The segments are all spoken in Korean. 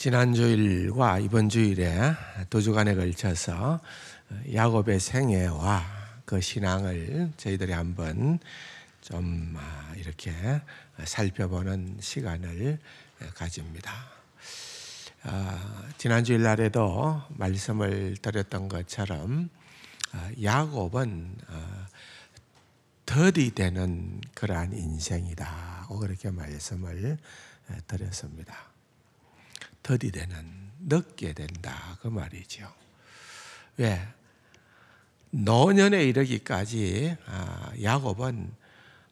지난 주일과 이번 주일에 두 주간에 걸쳐서 야곱의 생애와 그 신앙을 저희들이 한번 좀 이렇게 살펴보는 시간을 가집니다. 지난 주일날에도 말씀을 드렸던 것처럼 야곱은 덜이 되는 그러한 인생이다. 그렇게 말씀을 드렸습니다. 덜이 되는, 늦게 된다. 그 말이죠. 왜? 노년에 이르기까지 야곱은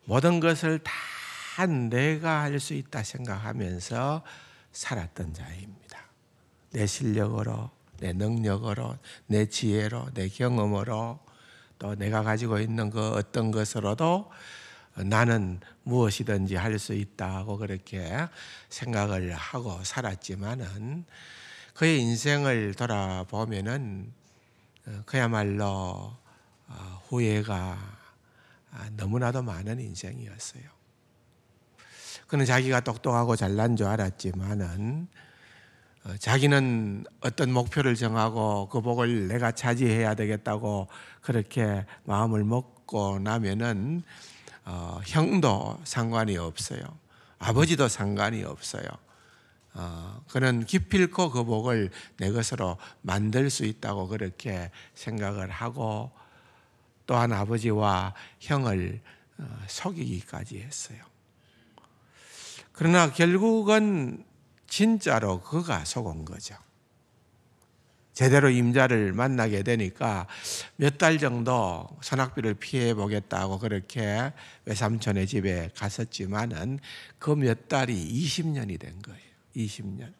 모든 것을 다 내가 할 수 있다 생각하면서 살았던 자입니다. 내 실력으로, 내 능력으로, 내 지혜로, 내 경험으로, 또 내가 가지고 있는 그 어떤 것으로도 나는 무엇이든지 할 수 있다고 그렇게 생각을 하고 살았지만은 그의 인생을 돌아보면은 그야말로 후회가 너무나도 많은 인생이었어요. 그는 자기가 똑똑하고 잘난 줄 알았지만은 자기는 어떤 목표를 정하고 그 복을 내가 차지해야 되겠다고 그렇게 마음을 먹고 나면은 형도 상관이 없어요. 아버지도 상관이 없어요. 그는 기필코 그 복을 내 것으로 만들 수 있다고 그렇게 생각을 하고 또한 아버지와 형을 속이기까지 했어요. 그러나 결국은 진짜로 그가 속은 거죠. 제대로 임자를 만나게 되니까 몇 달 정도 선악비를 피해 보겠다고 그렇게 외삼촌의 집에 갔었지만은 그 몇 달이 20년이 된 거예요. 20년.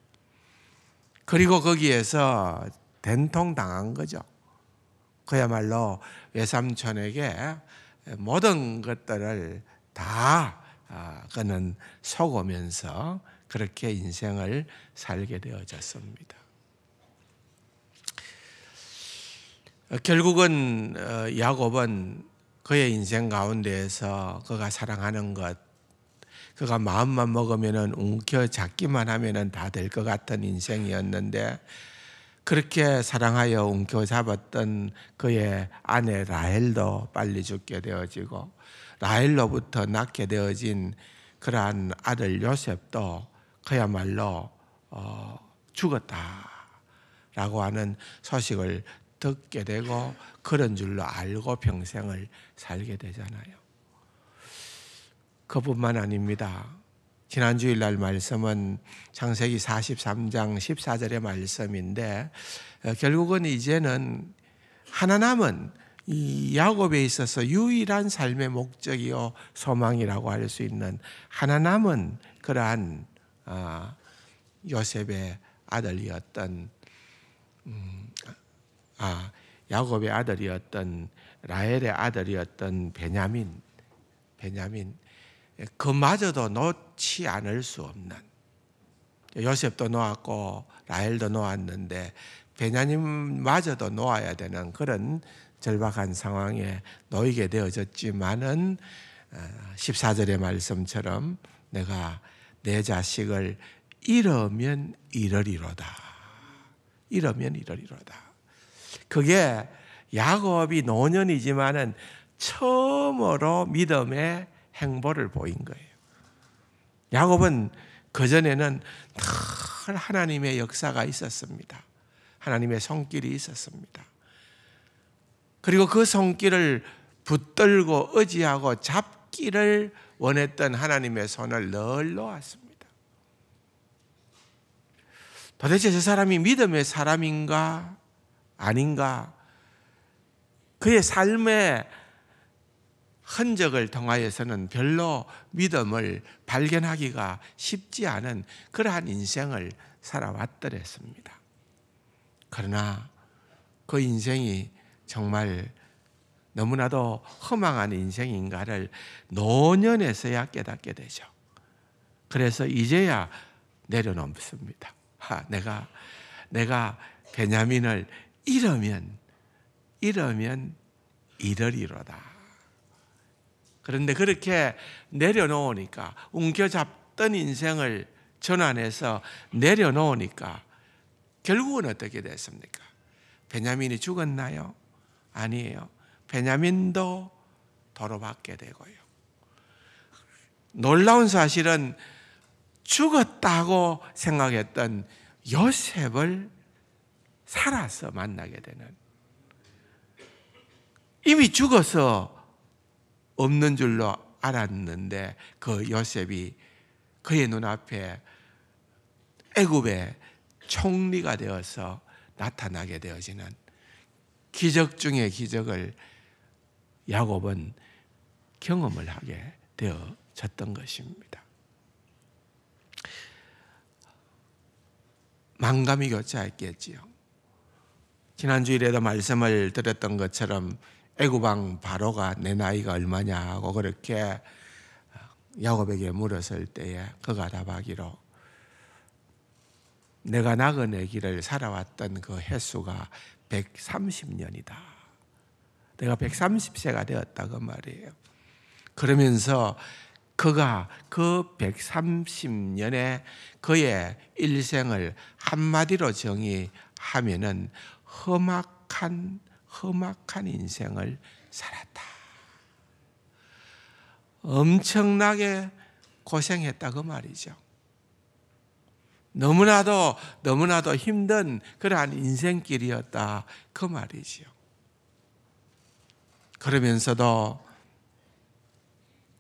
그리고 거기에서 된통당한 거죠. 그야말로 외삼촌에게 모든 것들을 다 그는 속으면서 그렇게 인생을 살게 되어졌습니다. 결국은 야곱은 그의 인생 가운데에서 그가 사랑하는 것, 그가 마음만 먹으면은 움켜잡기만 하면은 다 될 것 같은 인생이었는데 그렇게 사랑하여 움켜잡았던 그의 아내 라헬도 빨리 죽게 되어지고 라헬로부터 낳게 되어진 그러한 아들 요셉도 그야말로 죽었다라고 하는 소식을 듣게 되고 그런 줄로 알고 평생을 살게 되잖아요. 그뿐만 아닙니다. 지난 주일날 말씀은 창세기 43장 14절의 말씀인데 결국은 이제는 하나 남은 이 야곱에 있어서 유일한 삶의 목적이요 소망이라고 할 수 있는 하나 남은 그러한 요셉의 아들이었던 야곱의 아들이었던 라헬의 아들이었던 베냐민 그마저도 놓지 않을 수 없는 요셉도 놓았고 라헬도 놓았는데 베냐민마저도 놓아야 되는 그런 절박한 상황에 놓이게 되어졌지만은 14절의 말씀처럼 내가 내 자식을 잃으면 잃으리로다. 잃으면 잃으리로다. 그게 야곱이 노년이지만은 처음으로 믿음의 행보를 보인 거예요. 야곱은 그전에는 늘 하나님의 역사가 있었습니다. 하나님의 손길이 있었습니다. 그리고 그 손길을 붙들고 의지하고 잡기를 원했던 하나님의 손을 늘 놓았습니다. 도대체 저 사람이 믿음의 사람인가 아닌가? 그의 삶의 흔적을 통하여서는 별로 믿음을 발견하기가 쉽지 않은 그러한 인생을 살아왔더랬습니다. 그러나 그 인생이 정말 너무나도 허망한 인생인가를 노년에서야 깨닫게 되죠. 그래서 이제야 내려놓습니다. 내가 베냐민을 잃으면 잃으리로다. 그런데 그렇게 내려놓으니까 움켜잡던 인생을 전환해서 내려놓으니까 결국은 어떻게 됐습니까? 베냐민이 죽었나요? 아니에요. 베냐민도 도로받게 되고요. 놀라운 사실은 죽었다고 생각했던 요셉을 살아서 만나게 되는, 이미 죽어서 없는 줄로 알았는데 그 요셉이 그의 눈앞에 애굽의 총리가 되어서 나타나게 되어지는 기적 중의 기적을 야곱은 경험을 하게 되어졌던 것입니다. 만감이 교차했겠지요. 지난주일에도 말씀을 드렸던 것처럼 애굽왕 바로가 내 나이가 얼마냐 하고 그렇게 야곱에게 물었을 때에 그가 답하기로 내가 나그네길을 살아왔던 그 횟수가 130년이다. 내가 130세가 되었다 그 말이에요. 그러면서 그가 그 130년의 그의 일생을 한마디로 정의하면은 험악한 인생을 살았다. 엄청나게 고생했다 그 말이죠. 너무나도 힘든 그러한 인생길이었다 그 말이죠. 그러면서도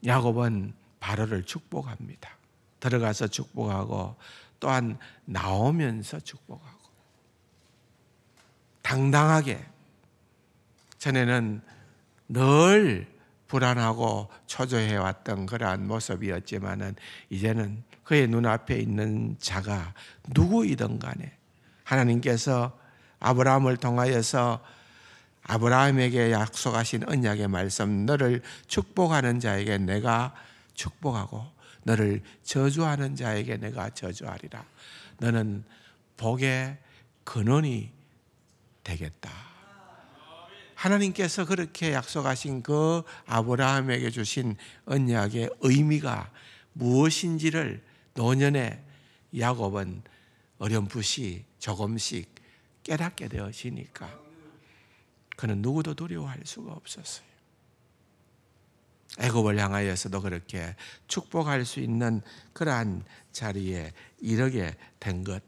야곱은 바로를 축복합니다. 들어가서 축복하고 또한 나오면서 축복하고 당당하게, 전에는 늘 불안하고 초조해왔던 그러한 모습이었지만은 이제는 그의 눈앞에 있는 자가 누구이든 간에 하나님께서 아브라함을 통하여서 아브라함에게 약속하신 언약의 말씀, 너를 축복하는 자에게 내가 축복하고 너를 저주하는 자에게 내가 저주하리라. 너는 복의 근원이 되겠다. 하나님께서 그렇게 약속하신 그 아브라함에게 주신 언약의 의미가 무엇인지를 노년에 야곱은 어렴풋이 조금씩 깨닫게 되어지니까 그는 누구도 두려워할 수가 없었어요. 애굽을 향하여서도 그렇게 축복할 수 있는 그러한 자리에 이르게 된 것.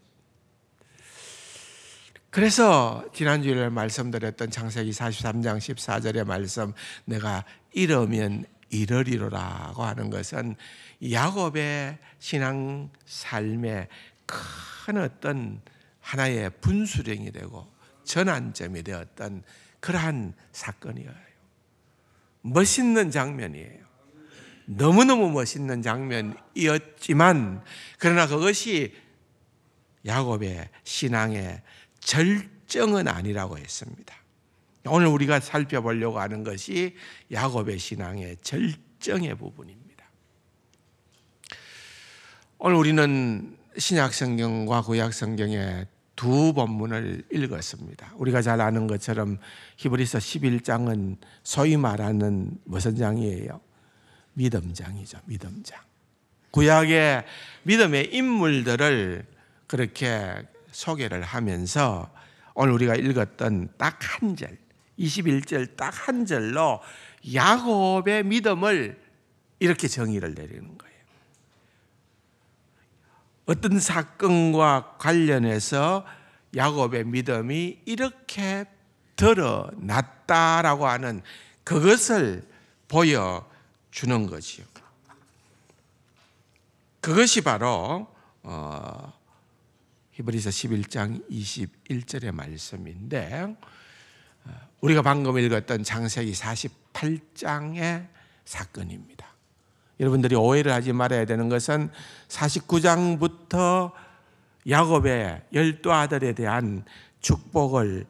그래서 지난주에 말씀드렸던 창세기 43장 14절의 말씀, 내가 이르면 이르리로라고 하는 것은 야곱의 신앙 삶의 큰 어떤 하나의 분수령이 되고 전환점이 되었던 그러한 사건이에요. 멋있는 장면이에요. 너무너무 멋있는 장면이었지만 그러나 그것이 야곱의 신앙의 절정은 아니라고 했습니다. 오늘 우리가 살펴보려고 하는 것이 야곱의 신앙의 절정의 부분입니다. 오늘 우리는 신약 성경과 구약 성경의 두 본문을 읽었습니다. 우리가 잘 아는 것처럼 히브리서 11장은 소위 말하는 무슨 장이에요? 믿음장이죠. 믿음장. 구약의 믿음의 인물들을 그렇게 소개를 하면서 오늘 우리가 읽었던 딱 한 절, 21절 딱 한 절로 야곱의 믿음을 이렇게 정의를 내리는 거예요. 어떤 사건과 관련해서 야곱의 믿음이 이렇게 드러났다라고 하는 그것을 보여주는 거지요. 그것이 바로 히브리서 11장 21절의 말씀인데 우리가 방금 읽었던 창세기 48장의 사건입니다. 여러분들이 오해를 하지 말아야 되는 것은 49장부터 야곱의 12아들에 대한 축복을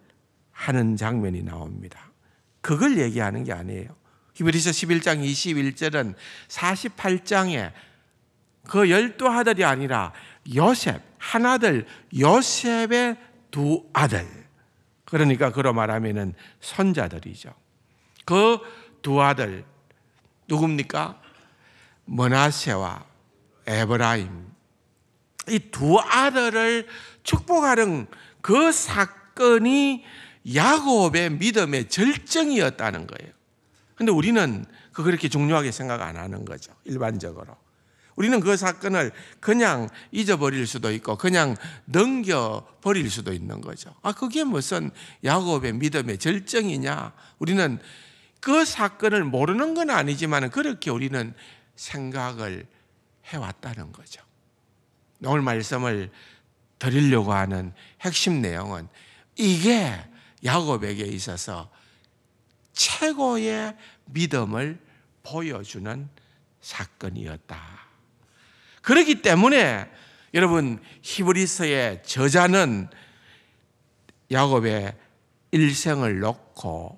하는 장면이 나옵니다. 그걸 얘기하는 게 아니에요. 히브리서 11장 21절은 48장에 그 12아들이 아니라 요셉, 한 아들 요셉의 두 아들, 그러니까 그로 말하면 손자들이죠. 그 두 아들 누굽니까? 므낫세와 에브라임, 이 두 아들을 축복하는 그 사건이 야곱의 믿음의 절정이었다는 거예요. 그런데 우리는 그렇게 중요하게 생각 안 하는 거죠. 일반적으로. 우리는 그 사건을 그냥 잊어버릴 수도 있고 그냥 넘겨버릴 수도 있는 거죠. 그게 무슨 야곱의 믿음의 절정이냐. 우리는 그 사건을 모르는 건 아니지만 그렇게 우리는 생각을 해왔다는 거죠. 오늘 말씀을 드리려고 하는 핵심 내용은 이게 야곱에게 있어서 최고의 믿음을 보여주는 사건이었다. 그렇기 때문에 여러분 히브리서의 저자는 야곱의 일생을 놓고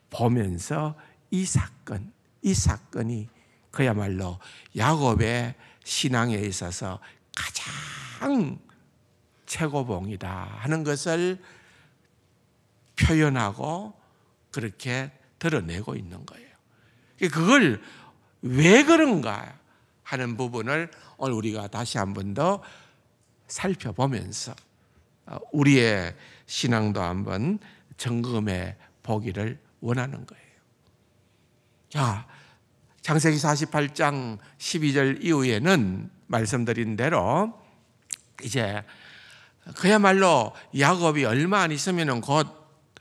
보면서 이 사건이 그야말로 야곱의 신앙에 있어서 가장 최고봉이다 하는 것을 표현하고 그렇게 드러내고 있는 거예요. 그걸 왜 그런가 하는 부분을 오늘 우리가 다시 한 번 더 살펴보면서 우리의 신앙도 한번 점검해 보기를 원하는 거예요. 자, 창세기 48장 12절 이후에는 말씀드린 대로 이제 그야말로 야곱이 얼마 안 있으면 곧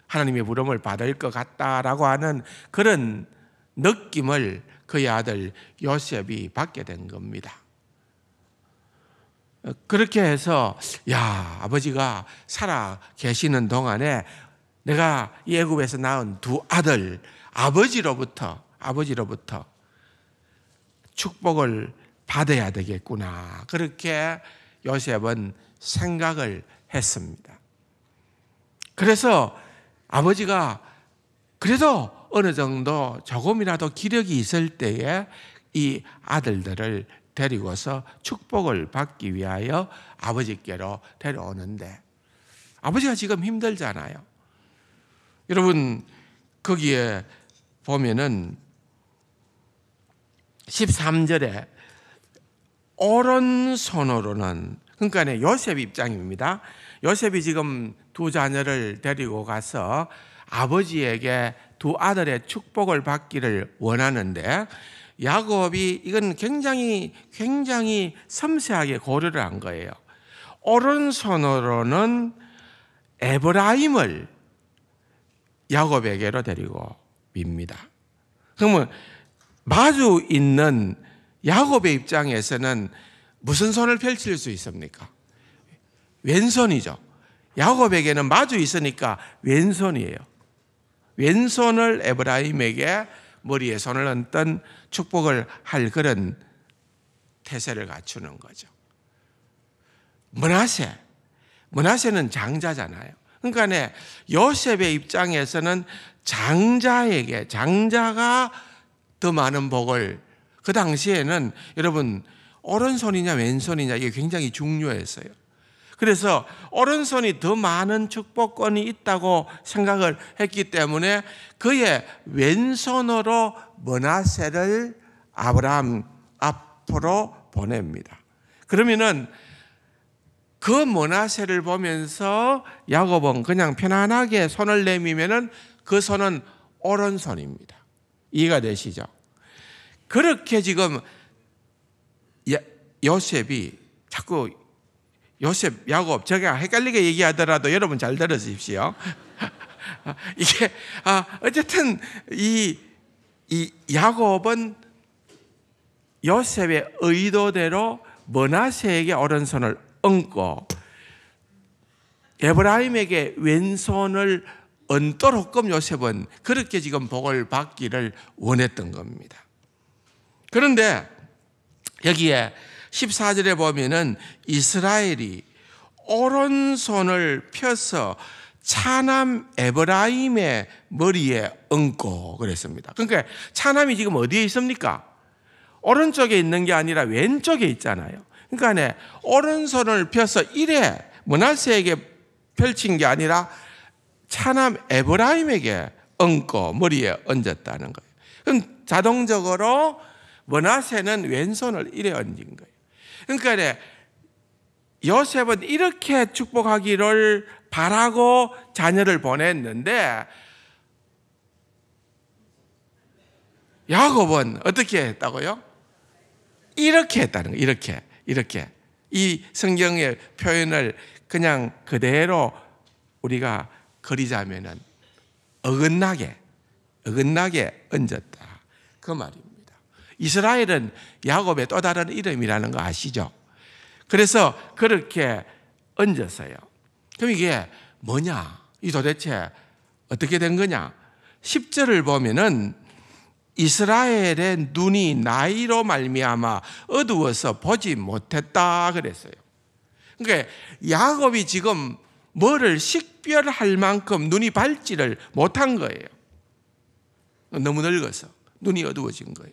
하나님의 부름을 받을 것 같다라고 하는 그런 느낌을 그의 아들 요셉이 받게 된 겁니다. 그렇게 해서 아버지가 살아 계시는 동안에 내가 이 애굽에서 낳은 두 아들 아버지로부터 축복을 받아야 되겠구나. 그렇게 요셉은 생각을 했습니다. 그래서 아버지가 그래도 어느 정도 조금이라도 기력이 있을 때에 이 아들들을 데리고서 축복을 받기 위하여 아버지께로 데려오는데 아버지가 지금 힘들잖아요. 여러분 거기에 보면은 13절에 오른손으로는 그러니까 요셉 입장입니다. 요셉이 지금 두 자녀를 데리고 가서 아버지에게 두 아들의 축복을 받기를 원하는데 야곱이 이건 굉장히 섬세하게 고려를 한 거예요. 오른손으로는 에브라임을 야곱에게로 데리고 밉니다. 그러면 마주 있는 야곱의 입장에서는 무슨 손을 펼칠 수 있습니까? 왼손이죠. 야곱에게는 마주 있으니까 왼손이에요. 왼손을 에브라임에게 머리에 손을 얹던 축복을 할 그런 태세를 갖추는 거죠. 므낫세는 장자잖아요. 그러니까 요셉의 입장에서는 장자가 더 많은 복을, 그 당시에는 여러분 오른손이냐 왼손이냐 이게 굉장히 중요했어요. 그래서 오른손이 더 많은 축복권이 있다고 생각을 했기 때문에 그의 왼손으로 므낫세를 아브라함 앞으로 보냅니다. 그러면은 그 므낫세를 보면서 야곱은 그냥 편안하게 손을 내미면은 그 손은 오른손입니다. 이해가 되시죠? 그렇게 지금 요셉이 자꾸 요셉, 야곱, 제가 헷갈리게 얘기하더라도 여러분 잘 들으십시오. 이게 어쨌든 이 야곱은 요셉의 의도대로 므낫세에게 오른손을 얹고 에브라임에게 왼손을 얹도록끔 요셉은 그렇게 지금 복을 받기를 원했던 겁니다. 그런데 여기에 14절에 보면은 이스라엘이 오른손을 펴서 차남 에브라임의 머리에 얹고 그랬습니다. 그러니까 차남이 지금 어디에 있습니까? 오른쪽에 있는 게 아니라 왼쪽에 있잖아요. 그러니까 오른손을 펴서 이래 므낫세에게 펼친 게 아니라 차남 에브라임에게 얹고 머리에 얹었다는 거예요. 그럼 자동적으로 므낫세는 왼손을 이래 얹은 거예요. 그러니까 요셉은 이렇게 축복하기를 바라고 자녀를 보냈는데 야곱은 어떻게 했다고요? 이렇게 했다는 거예요. 이렇게. 이 성경의 표현을 그냥 그대로 우리가 그리자면은 어긋나게 얹었다. 그 말입니다. 이스라엘은 야곱의 또 다른 이름이라는 거 아시죠? 그래서 그렇게 얹었어요. 그럼 이게 뭐냐? 이 도대체 어떻게 된 거냐? 10절을 보면은 이스라엘의 눈이 나이로 말미암아 어두워서 보지 못했다 그랬어요. 그러니까 야곱이 지금 뭐를 식별할 만큼 눈이 밝지를 못한 거예요. 너무 늙어서 눈이 어두워진 거예요.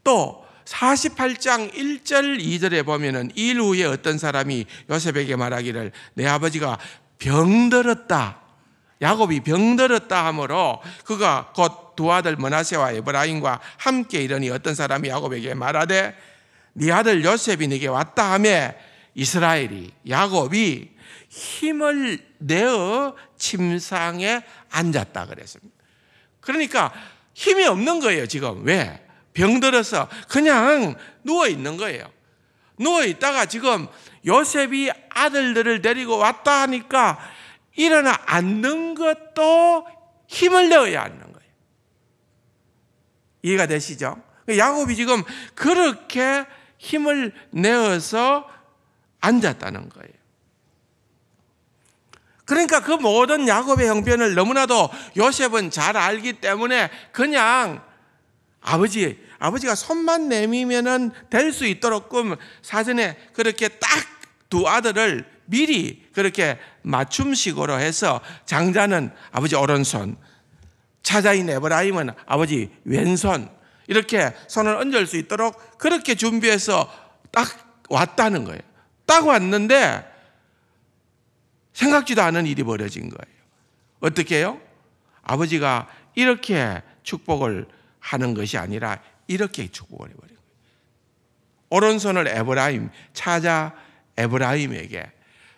또 48장 1절 2절에 보면은 이 일 후에 어떤 사람이 요셉에게 말하기를 내 아버지가 병들었다. 야곱이 병들었다 하므로 그가 곧 두 아들 므낫세와 에브라임과 함께 이르니 어떤 사람이 야곱에게 말하되 네 아들 요셉이 네게 왔다 하며 이스라엘이 야곱이 힘을 내어 침상에 앉았다 그랬습니다. 그러니까 힘이 없는 거예요 지금. 왜? 병들어서 그냥 누워 있는 거예요. 누워 있다가 지금 요셉이 아들들을 데리고 왔다 하니까 일어나 앉는 것도 힘을 내어야 하는 거예요. 이해가 되시죠? 야곱이 지금 그렇게 힘을 내어서 앉았다는 거예요. 그러니까 그 모든 야곱의 형편을 너무나도 요셉은 잘 알기 때문에 그냥 아버지가 손만 내밀면은 될 수 있도록 사전에 그렇게 딱 두 아들을 미리 그렇게 맞춤식으로 해서 장자는 아버지 오른손, 차자인 에브라임은 아버지 왼손 이렇게 손을 얹을 수 있도록 그렇게 준비해서 딱 왔다는 거예요. 딱 왔는데 생각지도 않은 일이 벌어진 거예요. 어떻게 해요? 아버지가 이렇게 축복을 하는 것이 아니라 이렇게 축복을 해버린 거예요. 오른손을 에브라임, 차자 에브라임에게,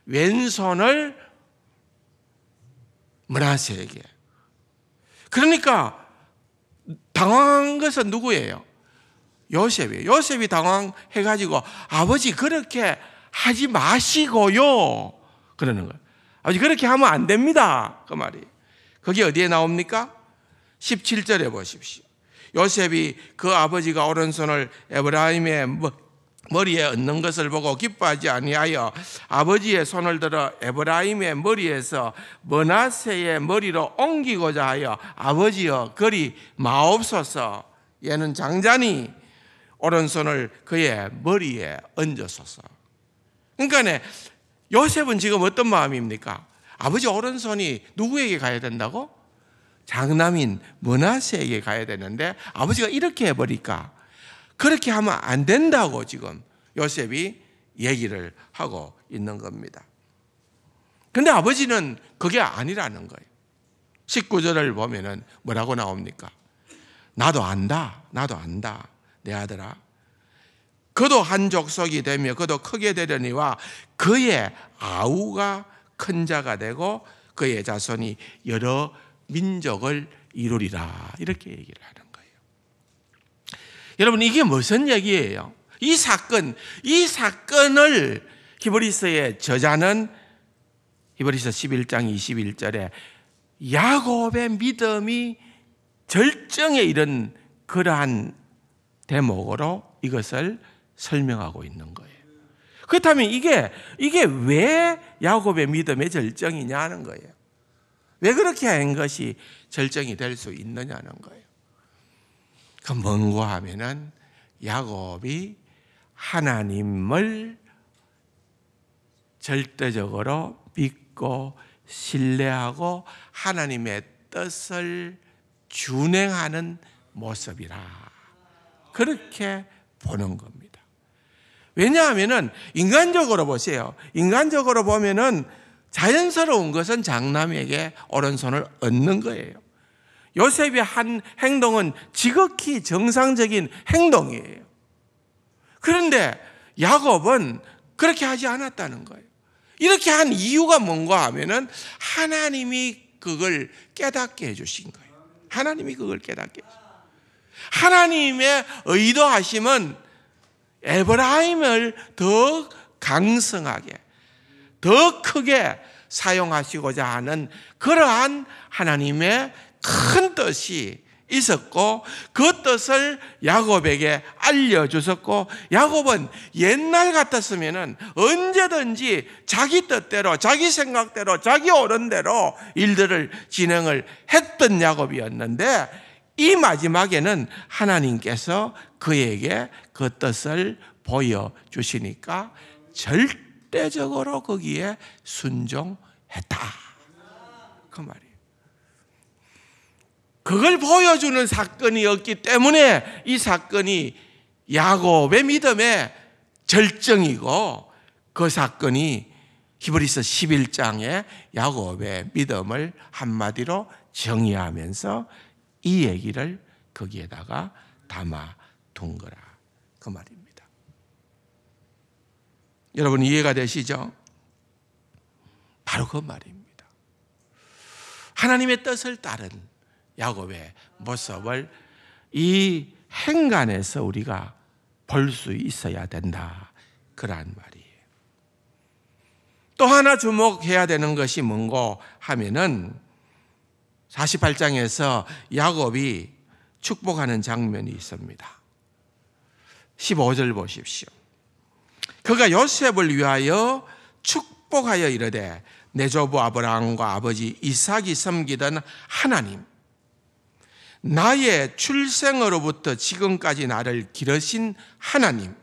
왼손을 므낫세에게. 그러니까 당황한 것은 누구예요? 요셉이에요. 요셉이 당황해가지고 아버지 그렇게 하지 마시고요 그러는 거예요. 아버지 그렇게 하면 안 됩니다 그 말이. 그게 어디에 나옵니까? 17절에 보십시오. 요셉이 그 아버지가 오른손을 에브라임의 머리에 얹는 것을 보고 기뻐하지 아니하여 아버지의 손을 들어 에브라임의 머리에서 므낫세의 머리로 옮기고자 하여 아버지여 그리 마옵소서. 얘는 장자니 오른손을 그의 머리에 얹으소서. 그러니까 요셉은 지금 어떤 마음입니까? 아버지 오른손이 누구에게 가야 된다고? 장남인 므낫세에게 가야 되는데 아버지가 이렇게 해버릴까? 그렇게 하면 안 된다고 지금 요셉이 얘기를 하고 있는 겁니다. 근데 아버지는 그게 아니라는 거예요. 19절을 보면은 뭐라고 나옵니까? 나도 안다 내 아들아. 그도 한 족속이 되며 그도 크게 되려니와 그의 아우가 큰 자가 되고 그의 자손이 여러 민족을 이루리라. 이렇게 얘기를 하는 거예요. 여러분 이게 무슨 얘기예요? 이 사건을 히브리서의 저자는 히브리서 11장 21절에 야곱의 믿음이 절정에 이른 그러한 대목으로 이것을 설명하고 있는 거예요. 그렇다면 이게 왜 야곱의 믿음의 절정이냐 하는 거예요. 왜 그렇게 한 것이 절정이 될 수 있느냐는 거예요. 그 뭔가 하면은 야곱이 하나님을 절대적으로 믿고 신뢰하고 하나님의 뜻을 준행하는 모습이라 그렇게 보는 겁니다. 왜냐하면은 인간적으로 보세요. 인간적으로 보면은 자연스러운 것은 장남에게 오른손을 얹는 거예요. 요셉의 한 행동은 지극히 정상적인 행동이에요. 그런데 야곱은 그렇게 하지 않았다는 거예요. 이렇게 한 이유가 뭔가 하면은 하나님이 그걸 깨닫게 해주신 거예요. 하나님이 그걸 깨닫게 해주신 거예요. 하나님의 의도하심은 에브라임을 더 강성하게, 더 크게 사용하시고자 하는 그러한 하나님의 큰 뜻이 있었고, 그 뜻을 야곱에게 알려주셨고, 야곱은 옛날 같았으면은 언제든지 자기 뜻대로, 자기 생각대로, 자기 옳은 대로 일들을 진행을 했던 야곱이었는데, 이 마지막에는 하나님께서 그에게 그 뜻을 보여주시니까 절대적으로 거기에 순종했다, 그 말이에요. 그걸 보여주는 사건이었기 때문에 이 사건이 야곱의 믿음의 절정이고, 그 사건이 히브리서 11장에 야곱의 믿음을 한마디로 정의하면서 이 얘기를 거기에다가 담아둔 거라, 그 말입니다. 여러분 이해가 되시죠? 바로 그 말입니다. 하나님의 뜻을 따른 야곱의 모습을 이 행간에서 우리가 볼 수 있어야 된다, 그러한 말이에요. 또 하나 주목해야 되는 것이 뭔고 하면은 48장에서 야곱이 축복하는 장면이 있습니다. 15절 보십시오. 그가 요셉을 위하여 축복하여 이르되 내 조부 아브라함과 아버지 이삭이 섬기던 하나님, 나의 출생으로부터 지금까지 나를 기르신 하나님,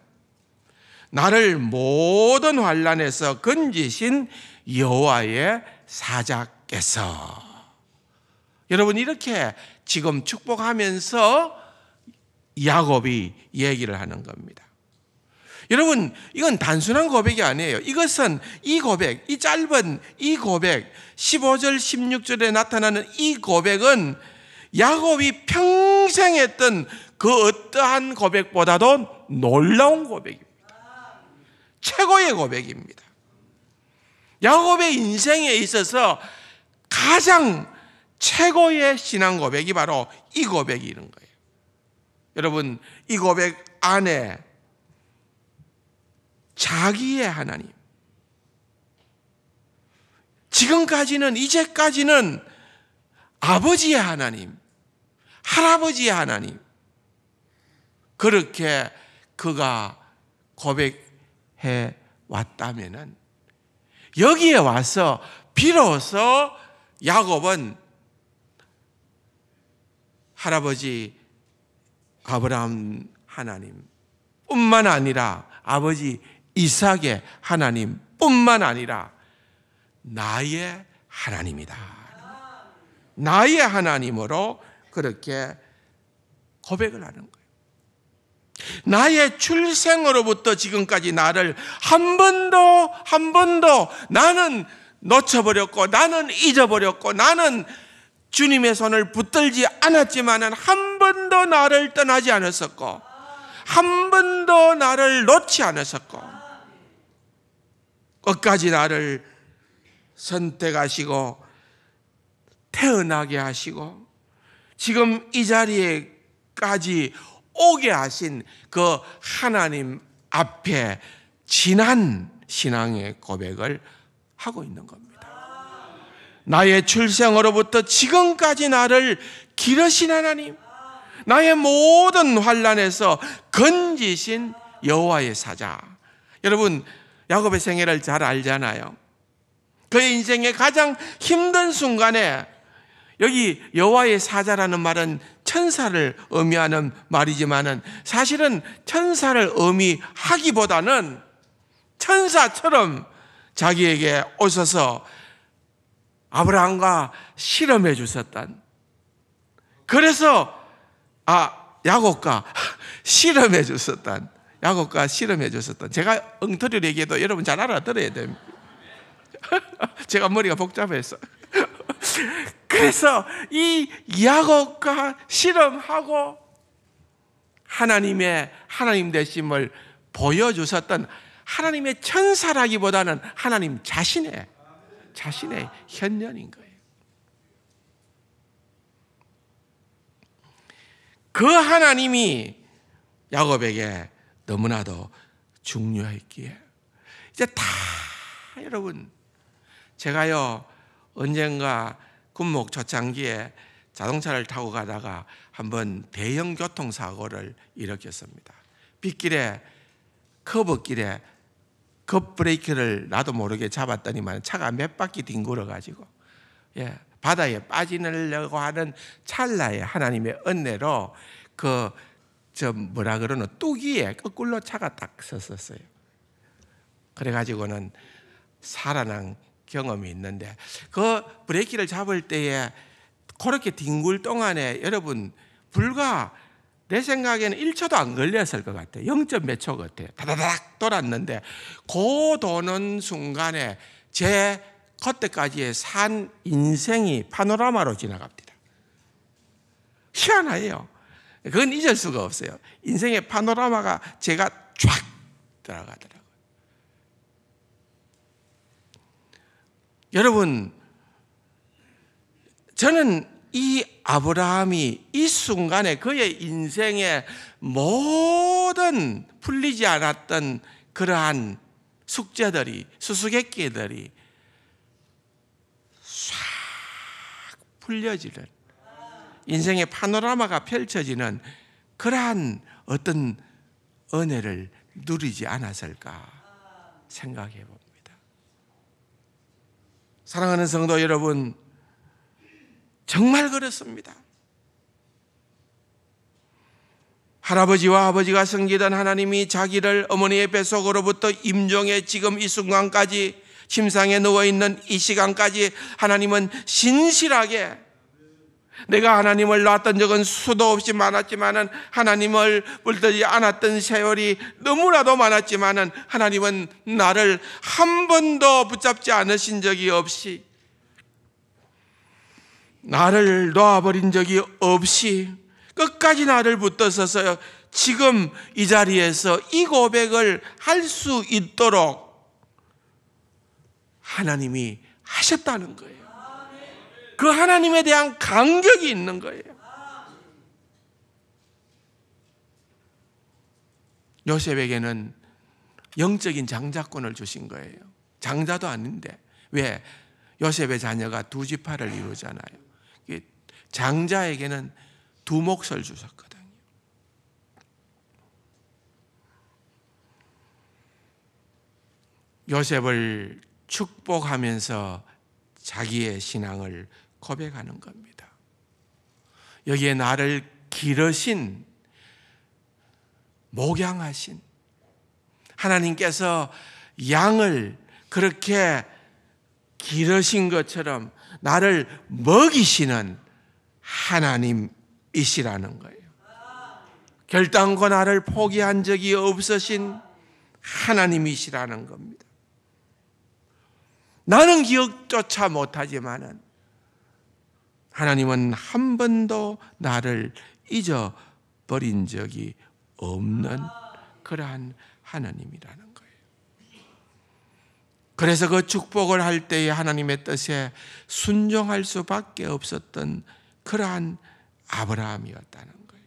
나를 모든 환난에서 건지신 여호와의 사자께서. 여러분 이렇게 지금 축복하면서 야곱이 얘기를 하는 겁니다. 여러분 이건 단순한 고백이 아니에요. 이것은 이 고백, 이 짧은 이 고백, 15절 16절에 나타나는 이 고백은 야곱이 평생 했던 그 어떠한 고백보다도 놀라운 고백입니다. 최고의 고백입니다. 야곱의 인생에 있어서 가장 최고의 신앙 고백이 바로 이 고백이 이런 거예요. 여러분 이 고백 안에 자기의 하나님, 지금까지는, 이제까지는 아버지의 하나님, 할아버지의 하나님, 그렇게 그가 고백해 왔다면은 여기에 와서 비로소 야곱은 할아버지 아브라함 하나님 뿐만 아니라 아버지 이삭의 하나님 뿐만 아니라 나의 하나님이다, 나의 하나님으로 그렇게 고백을 하는 거예요. 나의 출생으로부터 지금까지 나를 한 번도 나는 놓쳐버렸고, 나는 잊어버렸고, 나는 주님의 손을 붙들지 않았지만은 한 번도 나를 떠나지 않았었고, 한 번도 나를 놓지 않았었고, 끝까지 나를 선택하시고 태어나게 하시고 지금 이 자리에까지 오게 하신 그 하나님 앞에 진한 신앙의 고백을 하고 있는 겁니다. 나의 출생으로부터 지금까지 나를 기르신 하나님, 나의 모든 환난에서 건지신 여호와의 사자. 여러분 야곱의 생애를 잘 알잖아요. 그의 인생의 가장 힘든 순간에 여기 여호와의 사자라는 말은 천사를 의미하는 말이지만은 사실은 천사를 의미하기보다는 천사처럼 자기에게 오셔서 아브라함과 실험해 주셨던, 그래서 야곱과 실험해 주셨던, 야곱과 실험해 주셨던, 제가 엉터리를 얘기해도 여러분 잘 알아들어야 됩니다. 제가 머리가 복잡해서. 그래서 이 야곱과 실험하고 하나님의 하나님 되심을 보여주셨던 하나님의 천사라기보다는 하나님 자신의 현년인 거예요. 그 하나님이 야곱에게 너무나도 중요했기에 이제 다 여러분, 제가요 언젠가 군목 초창기에 자동차를 타고 가다가 한번 대형 교통사고를 일으켰습니다. 빗길에 커브길에 급브레이크를 나도 모르게 잡았더니만 차가 몇 바퀴 뒹굴어 가지고 바다에 빠지려고 하는 찰나에 하나님의 은혜로 뚜기에 거꾸로 차가 딱 섰었어요. 그래가지고는 살아난 경험이 있는데, 그 브레이크를 잡을 때에 그렇게 뒹굴 동안에 여러분 불과 내 생각에는 1초도 안 걸렸을 것 같아요. 0점 몇 초 같아요. 다다닥 돌았는데 그 도는 순간에 제 그때까지의 산 인생이 파노라마로 지나갑니다. 희한해요. 그건 잊을 수가 없어요. 인생의 파노라마가 제가 쫙 들어가더라고요. 여러분, 저는 이 아브라함이 이 순간에 그의 인생의 모든 풀리지 않았던 그러한 숙제들이, 수수께끼들이 싹 풀려지는, 인생의 파노라마가 펼쳐지는 그러한 어떤 은혜를 누리지 않았을까 생각해 봅니다. 사랑하는 성도 여러분, 정말 그렇습니다. 할아버지와 아버지가 섬기던 하나님이 자기를 어머니의 뱃속으로부터 임종해 지금 이 순간까지 침상에 누워있는 이 시간까지 하나님은 신실하게, 내가 하나님을 놨던 적은 수도 없이 많았지만은 하나님을 불더지 않았던 세월이 너무나도 많았지만은 하나님은 나를 한 번도 붙잡지 않으신 적이 없이, 나를 놓아버린 적이 없이 끝까지 나를 붙들어서 지금 이 자리에서 이 고백을 할 수 있도록 하나님이 하셨다는 거예요. 그 하나님에 대한 감격이 있는 거예요. 요셉에게는 영적인 장자권을 주신 거예요. 장자도 아닌데. 왜? 요셉의 자녀가 두 지파를 이루잖아요. 장자에게는 두 몫을 주셨거든요. 요셉을 축복하면서 자기의 신앙을 고백하는 겁니다. 여기에 나를 기르신, 목양하신 하나님께서 양을 그렇게 기르신 것처럼 나를 먹이시는 하나님이시라는 거예요. 결단코 나를 포기한 적이 없으신 하나님이시라는 겁니다. 나는 기억조차 못하지만은 하나님은 한 번도 나를 잊어버린 적이 없는 그러한 하나님이라는 거예요. 그래서 그 축복을 할 때에 하나님의 뜻에 순종할 수밖에 없었던 그러한 아브라함이었다는 거예요.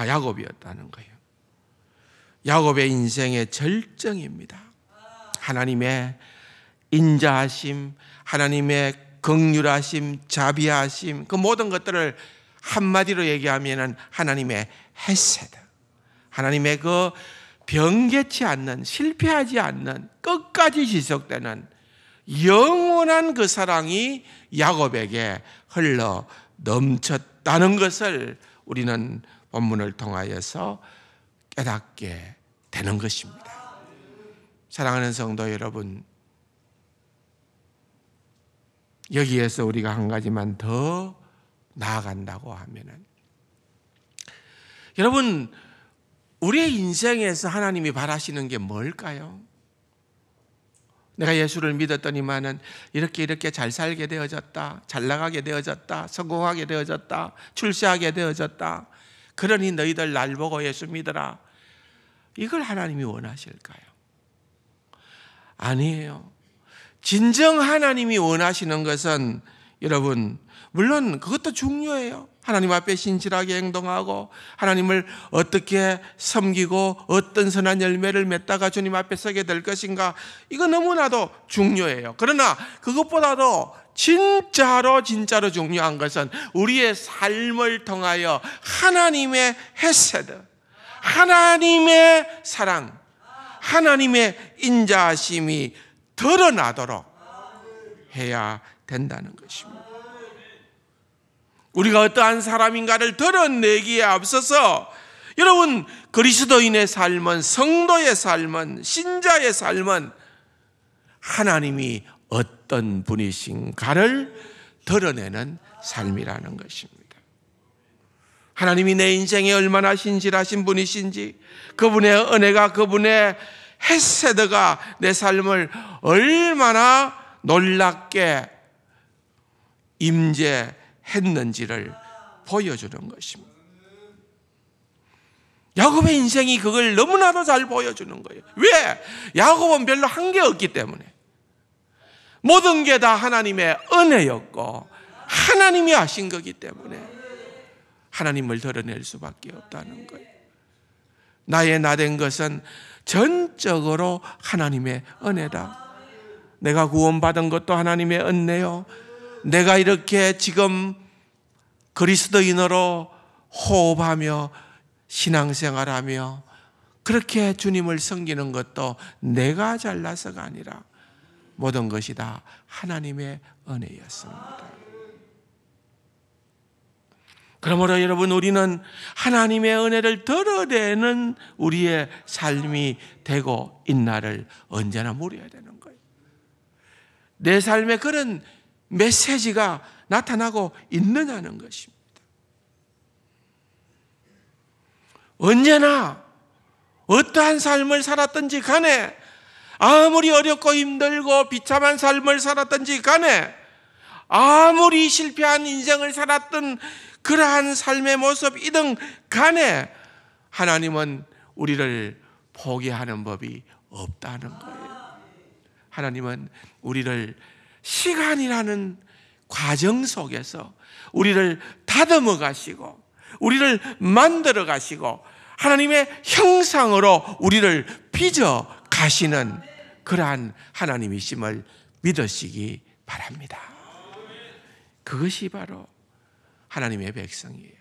야곱이었다는 거예요. 야곱의 인생의 절정입니다. 하나님의 인자하심, 하나님의 긍휼하심, 자비하심, 그 모든 것들을 한마디로 얘기하면 하나님의 헤세드, 하나님의 그 변개치 않는, 실패하지 않는, 끝까지 지속되는 영원한 그 사랑이 야곱에게 흘러 넘쳤다는 것을 우리는 본문을 통하여서 깨닫게 되는 것입니다. 사랑하는 성도 여러분, 여기에서 우리가 한 가지만 더 나아간다고 하면은, 여러분, 우리의 인생에서 하나님이 바라시는 게 뭘까요? 내가 예수를 믿었더니만은 이렇게 잘 살게 되어졌다, 잘 나가게 되어졌다, 성공하게 되어졌다, 출세하게 되어졌다. 그러니 너희들 날 보고 예수 믿어라. 이걸 하나님이 원하실까요? 아니에요. 진정 하나님이 원하시는 것은 여러분, 물론 그것도 중요해요. 하나님 앞에 신실하게 행동하고 하나님을 어떻게 섬기고 어떤 선한 열매를 맺다가 주님 앞에 서게 될 것인가, 이거 너무나도 중요해요. 그러나 그것보다도 진짜로 중요한 것은 우리의 삶을 통하여 하나님의 헤세드, 하나님의 사랑, 하나님의 인자하심이 드러나도록 해야 된다는 것입니다. 우리가 어떠한 사람인가를 드러내기에 앞서서 여러분, 그리스도인의 삶은, 성도의 삶은, 신자의 삶은 하나님이 어떤 분이신가를 드러내는 삶이라는 것입니다. 하나님이 내 인생에 얼마나 신실하신 분이신지, 그분의 은혜가, 그분의 헤세드가 내 삶을 얼마나 놀랍게 임재했는지를 보여주는 것입니다. 야곱의 인생이 그걸 너무나도 잘 보여주는 거예요. 왜? 야곱은 별로 한 게 없기 때문에. 모든 게 다 하나님의 은혜였고 하나님이 하신 거기 때문에 하나님을 드러낼 수밖에 없다는 거예요. 나의 나된 것은 전적으로 하나님의 은혜다. 내가 구원받은 것도 하나님의 은혜요. 내가 이렇게 지금 그리스도인으로 호흡하며 신앙생활하며 그렇게 주님을 섬기는 것도 내가 잘나서가 아니라 모든 것이 다 하나님의 은혜였습니다. 그러므로 여러분, 우리는 하나님의 은혜를 드러내는 우리의 삶이 되고 있나를 언제나 물어야 되는 거예요. 내 삶에 그런 메시지가 나타나고 있느냐는 것입니다. 언제나 어떠한 삶을 살았든지 간에, 아무리 어렵고 힘들고 비참한 삶을 살았든지 간에, 아무리 실패한 인생을 살았던 그러한 삶의 모습이든 간에 하나님은 우리를 포기하는 법이 없다는 거예요. 하나님은 우리를 시간이라는 과정 속에서 우리를 다듬어 가시고 우리를 만들어 가시고 하나님의 형상으로 우리를 빚어 가시는 그러한 하나님이심을 믿으시기 바랍니다. 그것이 바로 하나님의 백성이에요.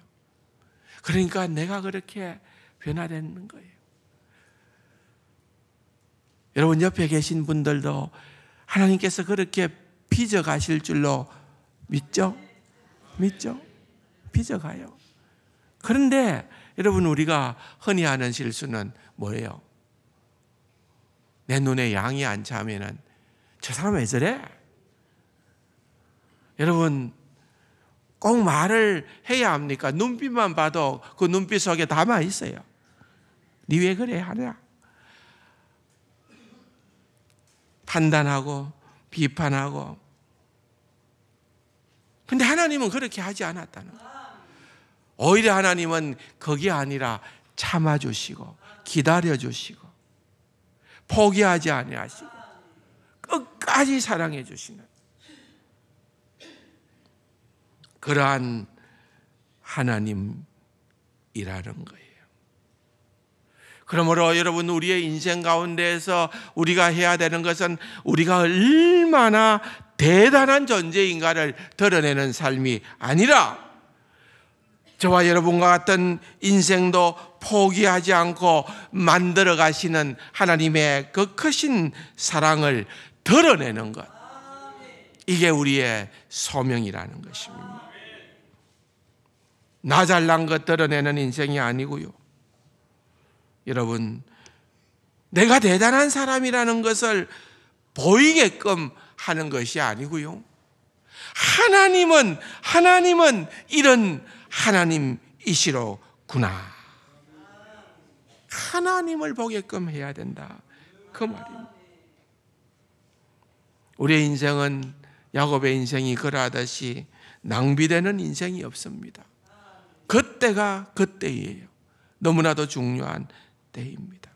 그러니까 내가 그렇게 변화되는 거예요. 여러분, 옆에 계신 분들도 하나님께서 그렇게 빚어 가실 줄로 믿죠? 믿죠? 빚어 가요. 그런데 여러분, 우리가 흔히 하는 실수는 뭐예요? 내 눈에 양이 안 차면은 저 사람 왜 저래? 여러분, 꼭 말을 해야 합니까? 눈빛만 봐도 그 눈빛 속에 담아 있어요. 니 왜 그래 하냐? 판단하고 비판하고. 근데 하나님은 그렇게 하지 않았다는 거예요. 오히려 하나님은 그게 아니라 참아주시고 기다려주시고 포기하지 아니하시고 끝까지 사랑해 주시는 그러한 하나님이라는 거예요. 그러므로 여러분, 우리의 인생 가운데에서 우리가 해야 되는 것은 우리가 얼마나 대단한 존재인가를 드러내는 삶이 아니라 저와 여러분과 같은 인생도 포기하지 않고 만들어 가시는 하나님의 그 크신 사랑을 드러내는 것, 이게 우리의 소명이라는 것입니다. 나 잘난 것 드러내는 인생이 아니고요. 여러분, 내가 대단한 사람이라는 것을 보이게끔 하는 것이 아니고요. 하나님은 이런 하나님이시로구나. 하나님을 보게끔 해야 된다. 그 말입니다. 우리의 인생은 야곱의 인생이 그러하듯이 낭비되는 인생이 없습니다. 그때가 그때예요. 너무나도 중요한 때입니다.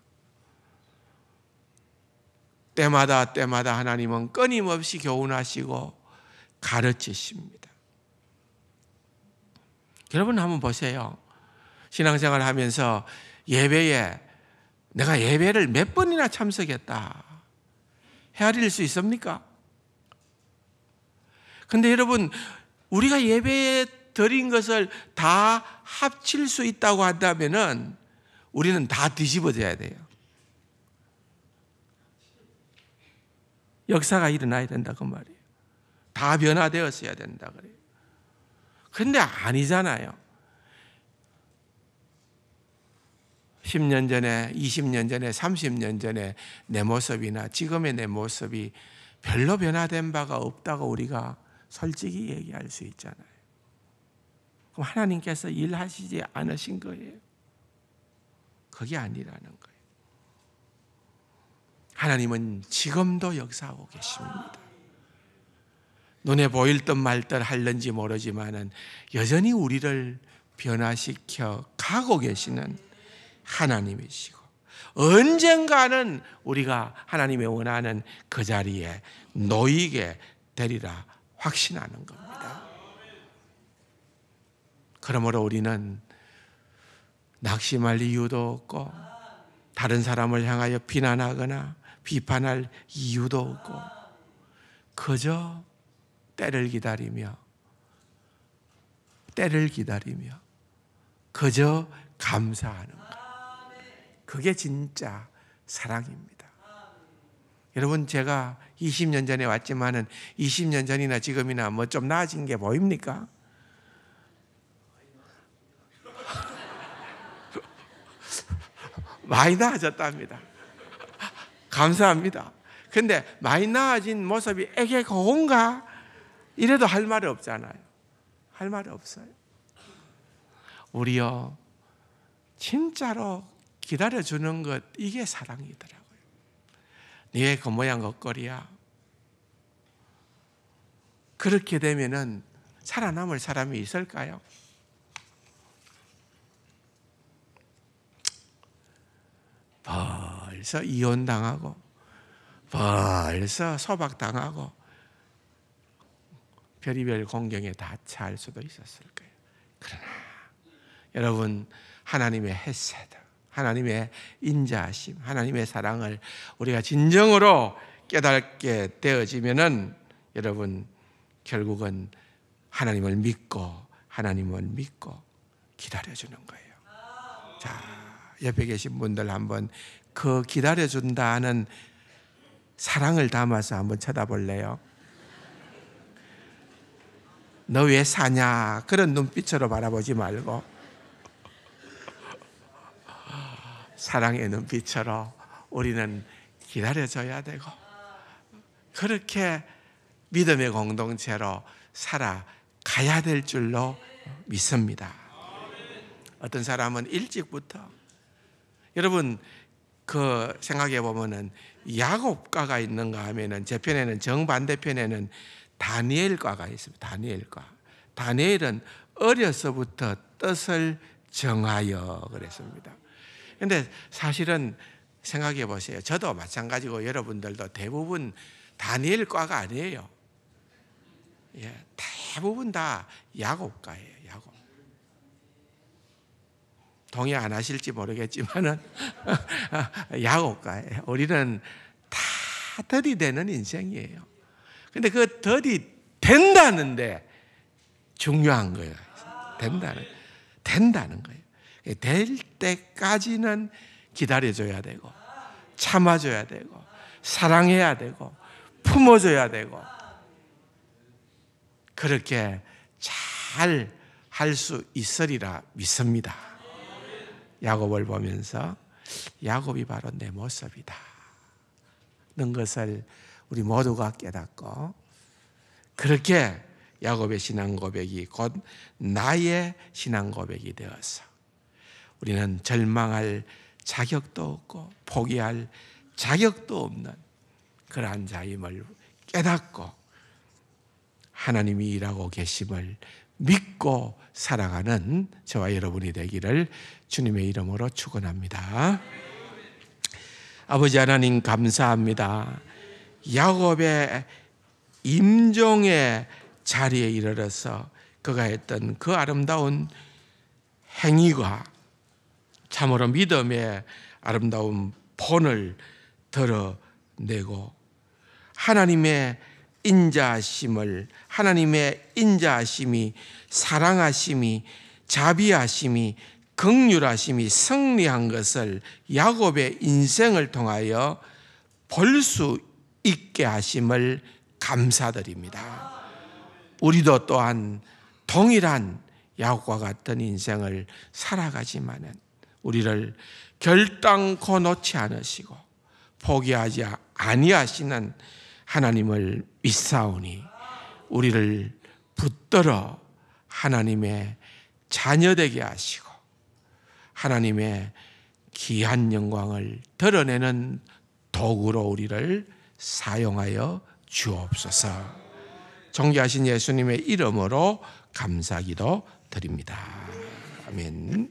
때마다 하나님은 끊임없이 교훈하시고 가르치십니다. 여러분 한번 보세요. 신앙생활 하면서 예배에 내가 예배를 몇 번이나 참석했다 헤아릴 수 있습니까? 근데 여러분, 우리가 예배에 드린 것을 다 합칠 수 있다고 한다면은 우리는 다 뒤집어져야 돼요. 역사가 일어나야 된다 그 말이에요. 다 변화되었어야 된다 그래요. 근데 아니잖아요. 10년 전에, 20년 전에, 30년 전에 내 모습이나 지금의 내 모습이 별로 변화된 바가 없다고 우리가 솔직히 얘기할 수 있잖아요. 그럼 하나님께서 일하시지 않으신 거예요. 그게 아니라는 거예요. 하나님은 지금도 역사하고 계십니다. 눈에 보일 듯 말 듯 할는지 모르지만은 여전히 우리를 변화시켜 가고 계시는 하나님이시고, 언젠가는 우리가 하나님이 원하는 그 자리에 놓이게 되리라 확신하는 겁니다. 그러므로 우리는 낙심할 이유도 없고 다른 사람을 향하여 비난하거나 비판할 이유도 없고 그저 때를 기다리며 그저 감사하는 것. 그게 진짜 사랑입니다. 여러분, 제가 20년 전에 왔지만은 20년 전이나 지금이나 뭐 좀 나아진 게 보입니까? 많이 나아졌답니다. 감사합니다. 근데 많이 나아진 모습이 에게 고운가? 이래도 할 말이 없잖아요. 할 말이 없어요. 우리요, 진짜로 기다려주는 것, 이게 사랑이더라고요. 네가 그 모양 그 꼴이야. 그렇게 되면은 살아남을 사람이 있을까요? 벌써 이혼당하고 벌써 소박당하고 별의별 공경에 다 처할 수도 있었을 거예요. 그러나 여러분, 하나님의 헤세드, 하나님의 인자하심, 하나님의 사랑을 우리가 진정으로 깨닫게 되어지면은 여러분, 결국은 하나님을 믿고 기다려주는 거예요. 자, 옆에 계신 분들 한번 그 기다려준다는 사랑을 담아서 한번 쳐다볼래요? 너 왜 사냐? 그런 눈빛으로 바라보지 말고 사랑의 눈빛으로 우리는 기다려줘야 되고 그렇게 믿음의 공동체로 살아가야 될 줄로 믿습니다. 어떤 사람은 일찍부터, 여러분 그 생각해 보면은 야곱과가 있는가 하면은 제 편에는 정반대편에는 다니엘과가 있습니다. 다니엘은 어려서부터 뜻을 정하여 그랬습니다. 그런데 사실은 생각해 보세요. 저도 마찬가지고 여러분들도 대부분 다니엘과가 아니에요. 예, 대부분 다 야곱과예요. 야곱. 동의 안 하실지 모르겠지만은 야곱과예요. 우리는 다 들이대는 인생이에요. 근데 그 들이댄다는데 중요한 거예요. 된다는 거예요. 될 때까지는 기다려줘야 되고 참아줘야 되고 사랑해야 되고 품어줘야 되고 그렇게 잘 할 수 있으리라 믿습니다. 야곱을 보면서 야곱이 바로 내 모습이다 는 것을 우리 모두가 깨닫고 그렇게 야곱의 신앙 고백이 곧 나의 신앙 고백이 되어서 우리는 절망할 자격도 없고 포기할 자격도 없는 그러한 자임을 깨닫고 하나님이 일하고 계심을 믿고 살아가는 저와 여러분이 되기를 주님의 이름으로 축원합니다. 아버지 하나님 감사합니다. 야곱의 임종의 자리에 이르러서 그가 했던 그 아름다운 행위가 참으로 믿음의 아름다운 본을 드러내고 하나님의 인자하심이 사랑하심이 자비하심이 긍휼하심이 승리한 것을 야곱의 인생을 통하여 볼 수 있게 하심을 감사드립니다. 우리도 또한 동일한 야곱과 같은 인생을 살아가지만은 우리를 결단코 놓지 않으시고 포기하지 아니하시는 하나님을 믿사오니 우리를 붙들어 하나님의 자녀되게 하시고 하나님의 귀한 영광을 드러내는 도구로 우리를 사용하여 주옵소서. 존귀하신 예수님의 이름으로 감사기도 드립니다. 아멘.